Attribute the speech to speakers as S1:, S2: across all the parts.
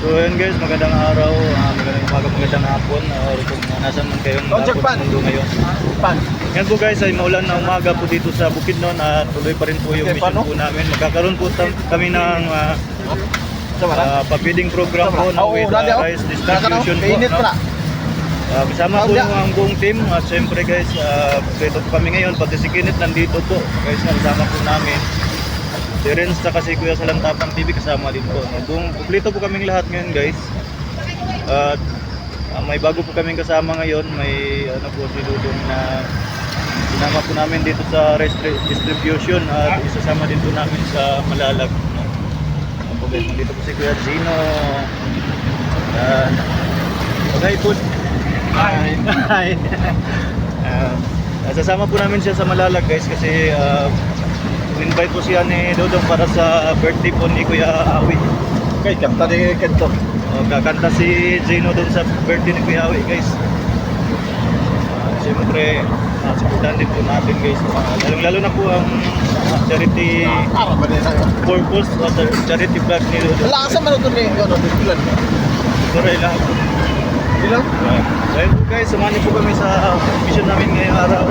S1: So yun guys, magandang araw, magandang umaga, magandang hapon, or kung nasan man kayong mundo ngayon. Yan po guys, ay maulan na umaga po dito sa Bukidnon at tuloy pa rin po yung mission po namin. Magkakaroon po kami ng pa-feeding program po na with rice distribution po. No? Kasama po ang buong team at syempre guys, dito po kami ngayon, pati si Kenneth nandito po guys, kasama po namin. Si Renz at si Kuya Salantapang TV kasama din po. Buong kumplito po kaming lahat ngayon guys. At may bago po kaming kasama ngayon. May ano po si Dudong na sinama po namin dito sa distribution at isasama din po namin sa Malalag. Ano guys, dito po si Kuya Gino. Okay po. Hi. Sasama po namin siya sa Malalag guys kasi invite po siya ni Dodong para sa birthday po ni Kuya Awi.
S2: Okay, kanta ni Kento.
S1: Kakanta si Gino doon sa birthday ni Kuya Awi guys. Siyempre, supportan din po natin guys. Lalo na po ang charity purpose o charity vlog ni Dodong.
S2: Wala ka sa manutun ni Pilan.
S1: Turay lang po.
S2: Pilan?
S1: So yun po guys, samahan niyo po kami sa mission namin ngayong araw.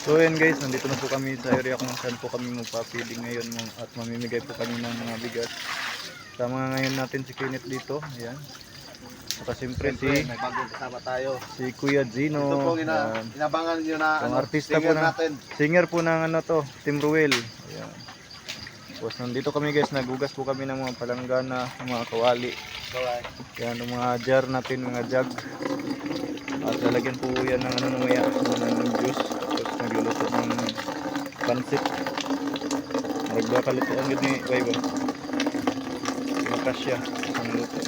S1: So yan guys, nandito na po kami sa area kung saan po kami magpa-feeding ngayon at mamimigay po kami ng mga bigas. Sama ngayon natin si Kenneth dito, ayan. Saka siyempre
S2: May bagong kasama tayo.
S1: si Kuya Gino.
S2: Ito po inabangan nyo na
S1: Ang artista po
S2: natin.
S1: singer po ng ano to, Team Ruel. Ayan. Tapos nandito kami guys, nagugas po kami ng mga palanggana, mga kawali. Yan, ng mga jar natin, mga jug. At lalagyan po yan ng ano namaya ng juice. Tapos nagluluto ng pansit. Magbakaluto ang gud ni Waibo. Makasya ang luto.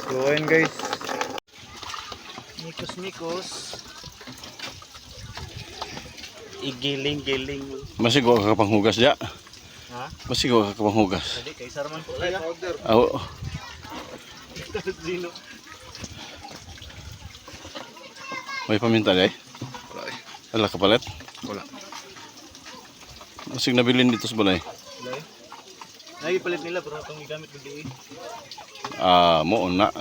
S1: So ayun guys. Mikos. Igiling-giling.
S3: Masigo ka panghugas ya.
S1: Ha?
S3: Masigo ka panghugas.
S1: Hindi kay Sarman po kaya.
S3: Oo.
S1: Zino.
S3: May paminta day. Wala ka palit?
S2: Wala.
S3: Masig nabilin dito sa balay.
S1: Lay. Nagipalit nila pero itong gigamit ko di.
S3: Mo na.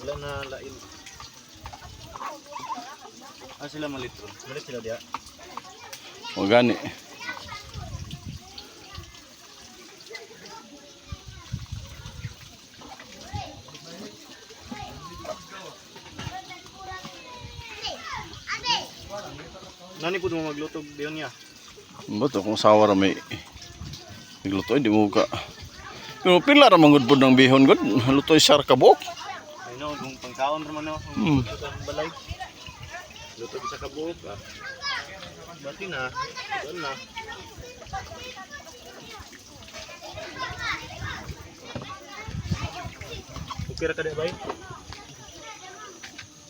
S1: Wala na lain. Sila malitro. Malit sila diya.
S3: O gani.
S1: Nani po mo maglutog diyon niya?
S3: Bato kung sawa ra may nagluto di mo ka. Pero pila ra mangud pod ng bihon gud. Lutoy sar kabok.
S1: Ay no, kung pangkaon ra man no. Ang balay. Lutog sa kabuok ah. Bati na. Doon na. Okay ra kada bay?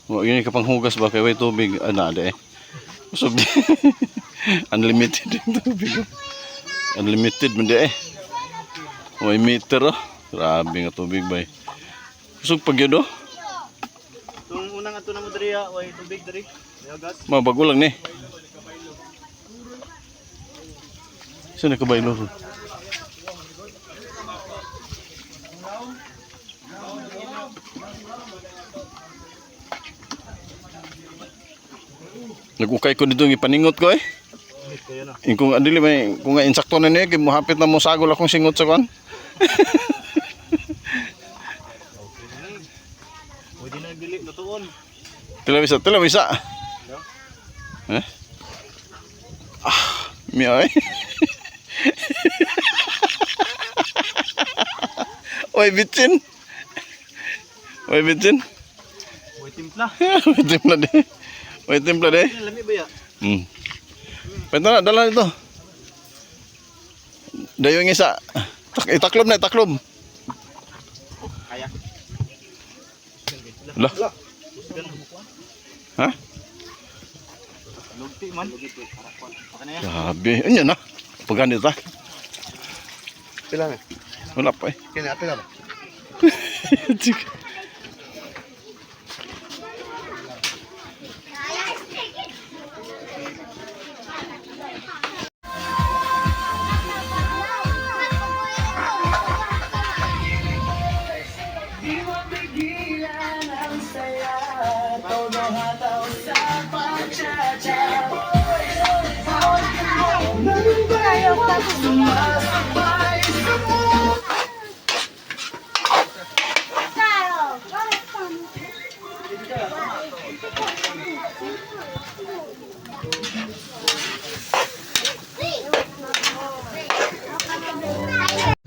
S3: Wa yun ka panghugas ba kay way tubig ana de. Usog di. Unlimited yung tubig. Unlimited man di eh. Way meter oh. Grabe nga tubig bay. Usog pag yun oh.
S1: Tung unang ato na mo diri way tubig diri. Gas.
S3: Mabago lang ni. Saan ka ba ilo? Nagukay ko dito ng ipaningot ko eh.
S1: Kayo na.
S3: Kung adili may kung nga insakto na niya, hapit na mo sagol akong singot sa kwan.
S1: Pwede na dili lutuon.
S3: Tilawisa. Eh? Miyay. Oy, bitsin.
S1: Way timpla.
S3: Oy, timpla de.
S1: Lami ba ya?
S3: Pwede na, dala nito. Dayo yung isa. Itaklob na, itaklob.
S1: Kaya.
S3: Lah. Ha?
S1: Lugti man. Baka na yan.
S3: Grabe. Ano na? Pagani ta.
S2: Pila na.
S3: Wala pa eh.
S2: Kini pila na.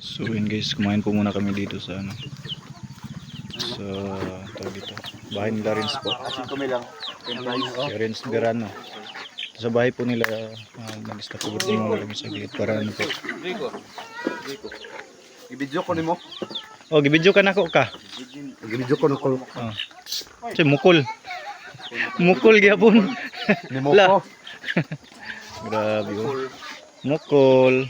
S1: So yun guys, kumain po muna kami dito sa ano. Sa tawag dito. Bahay nila Rins po.
S2: Asin kami lang.
S1: Si Rins Verano. Sa bahay po nila mag-stop po muna kami sa gilid para ano po.
S2: Rico. Ibidyo ko nimo.
S1: Oh, gibidyo ka na ko ka.
S2: Ibidyo ko nako.
S1: Oh. Si mukul. Mukul gyapon.
S2: Nimo
S1: La.
S2: ko.
S1: Grabe oh. Mukul.